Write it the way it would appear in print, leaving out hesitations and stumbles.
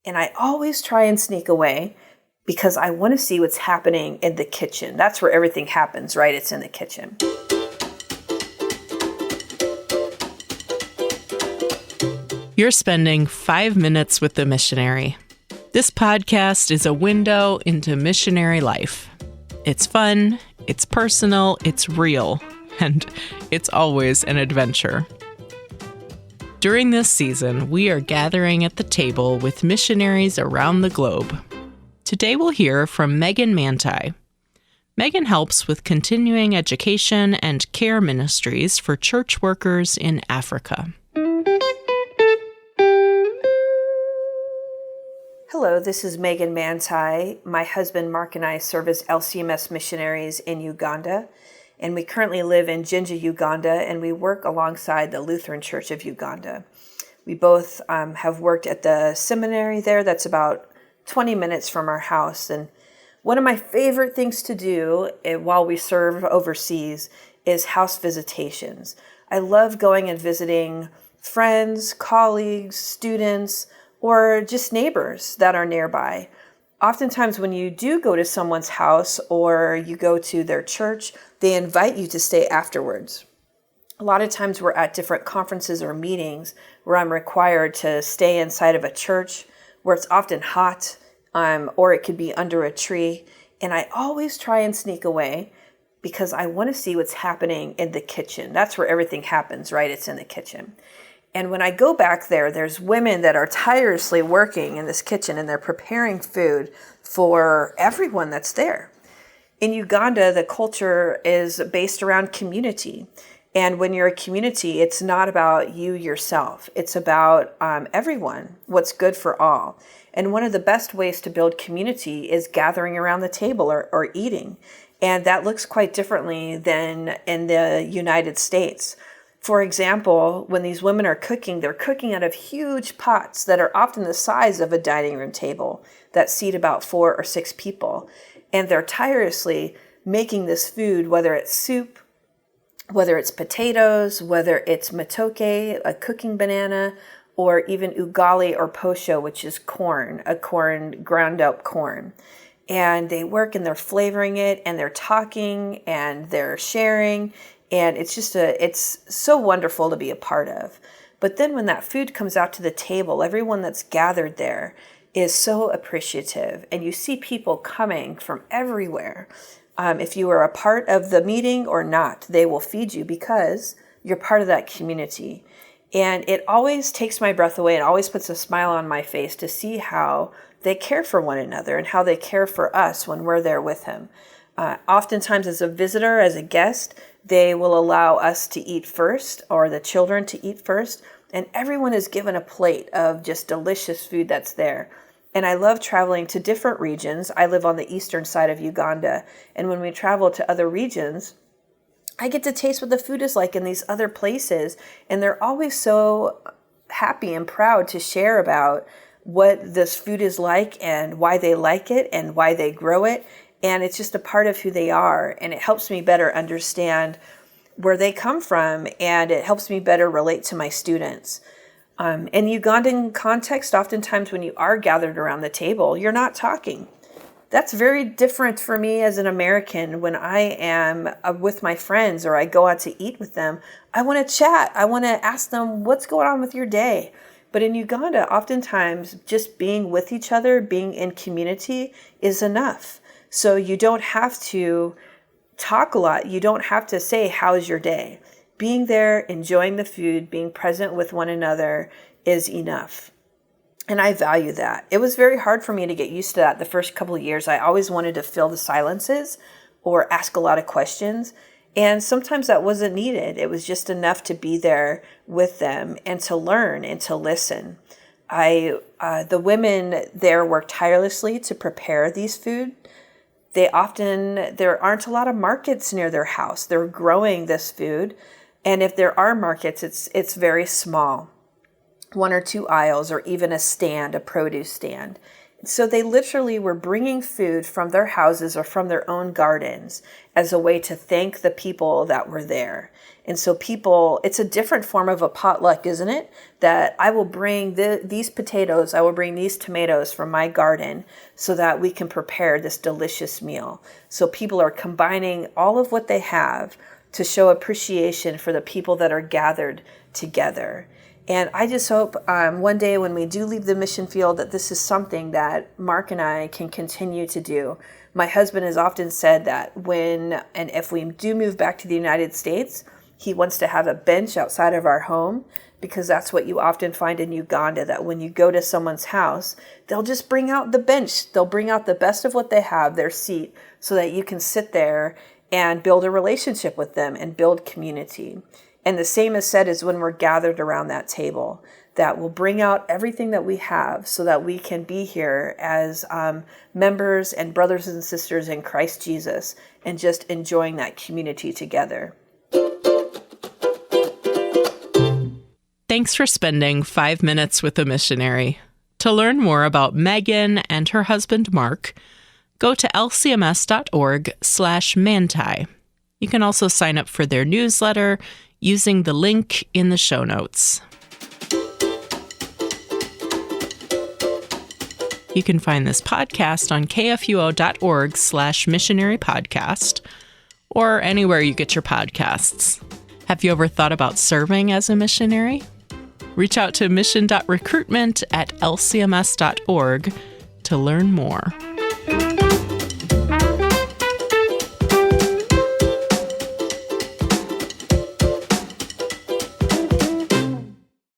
And I always try and sneak away because I want to see what's happening in the kitchen. That's where everything happens, right? It's in the kitchen. You're spending 5 minutes with the missionary. This podcast is a window into missionary life. It's fun, it's personal, it's real, and it's always an adventure. During this season, we are gathering at the table with missionaries around the globe. Today we'll hear from Megan Mantey. Megan helps with continuing education and care ministries for church workers in Africa. Hello, this is Megan Mantey. My husband Mark and I serve as LCMS missionaries in Uganda, and we currently live in Jinja, Uganda, and we work alongside the Lutheran Church of Uganda. We both have worked at the seminary there. That's about 20 minutes from our house, and one of my favorite things to do while we serve overseas is house visitations. I love going and visiting friends, colleagues, students, or just neighbors that are nearby. Oftentimes when you do go to someone's house or you go to their church, they invite you to stay afterwards. A lot of times we're at different conferences or meetings where I'm required to stay inside of a church where it's often hot, or it could be under a tree. And I always try and sneak away because I want to see what's happening in the kitchen. That's where everything happens, right? It's in the kitchen. And when I go back there, there's women that are tirelessly working in this kitchen and they're preparing food for everyone that's there. In Uganda, the culture is based around community. And when you're a community, it's not about you yourself. It's about everyone, what's good for all. And one of the best ways to build community is gathering around the table or eating. And that looks quite differently than in the United States. For example, when these women are cooking, they're cooking out of huge pots that are often the size of a dining room table that seat about 4 or 6 people. And they're tirelessly making this food, whether it's soup, whether it's potatoes, whether it's matoke, a cooking banana, or even ugali or posho, which is corn, ground up corn. And they work and they're flavoring it and they're talking and they're sharing. And it's so wonderful to be a part of. But then when that food comes out to the table, everyone that's gathered there is so appreciative. And you see people coming from everywhere. If you are a part of the meeting or not, they will feed you because you're part of that community. And it always takes my breath away. It always puts a smile on my face to see how they care for one another and how they care for us when we're there with them. Oftentimes as a visitor, as a guest, they will allow us to eat first or the children to eat first. And everyone is given a plate of just delicious food that's there. And I love traveling to different regions. I live on the eastern side of Uganda. And when we travel to other regions, I get to taste what the food is like in these other places. And they're always so happy and proud to share about what this food is like and why they like it and why they grow it. And it's just a part of who they are. And it helps me better understand where they come from. And it helps me better relate to my students. In Ugandan context, oftentimes when you are gathered around the table, you're not talking. That's very different for me as an American. When I am with my friends or I go out to eat with them, I want to chat. I want to ask them, what's going on with your day? But in Uganda, oftentimes just being with each other, being in community is enough. So you don't have to talk a lot. You don't have to say, how's your day? Being there, enjoying the food, being present with one another is enough. And I value that. It was very hard for me to get used to that the first couple of years. I always wanted to fill the silences or ask a lot of questions. And sometimes that wasn't needed. It was just enough to be there with them and to learn and to listen. The women there work tirelessly to prepare these food. There aren't a lot of markets near their house. They're growing this food. And if there are markets, it's very small. 1 or 2 aisles or even a produce stand. So they literally were bringing food from their houses or from their own gardens as a way to thank the people that were there. And so it's a different form of a potluck, isn't it? That I will bring these potatoes, I will bring these tomatoes from my garden so that we can prepare this delicious meal. So people are combining all of what they have to show appreciation for the people that are gathered together. And I just hope one day when we do leave the mission field that this is something that Mark and I can continue to do. My husband has often said that if we do move back to the United States, he wants to have a bench outside of our home, because that's what you often find in Uganda, that when you go to someone's house, they'll just bring out the bench. They'll bring out the best of what they have, their seat, so that you can sit there and build a relationship with them and build community. And the same is said is when we're gathered around that table, that we'll bring out everything that we have so that we can be here as members and brothers and sisters in Christ Jesus and just enjoying that community together. Thanks for spending 5 minutes with a missionary. To learn more about Megan and her husband Mark, go to lcms.org/Mantey. You can also sign up for their newsletter using the link in the show notes. You can find this podcast on kfuo.org/missionary podcast or anywhere you get your podcasts. Have you ever thought about serving as a missionary? Reach out to mission.recruitment@lcms.org to learn more.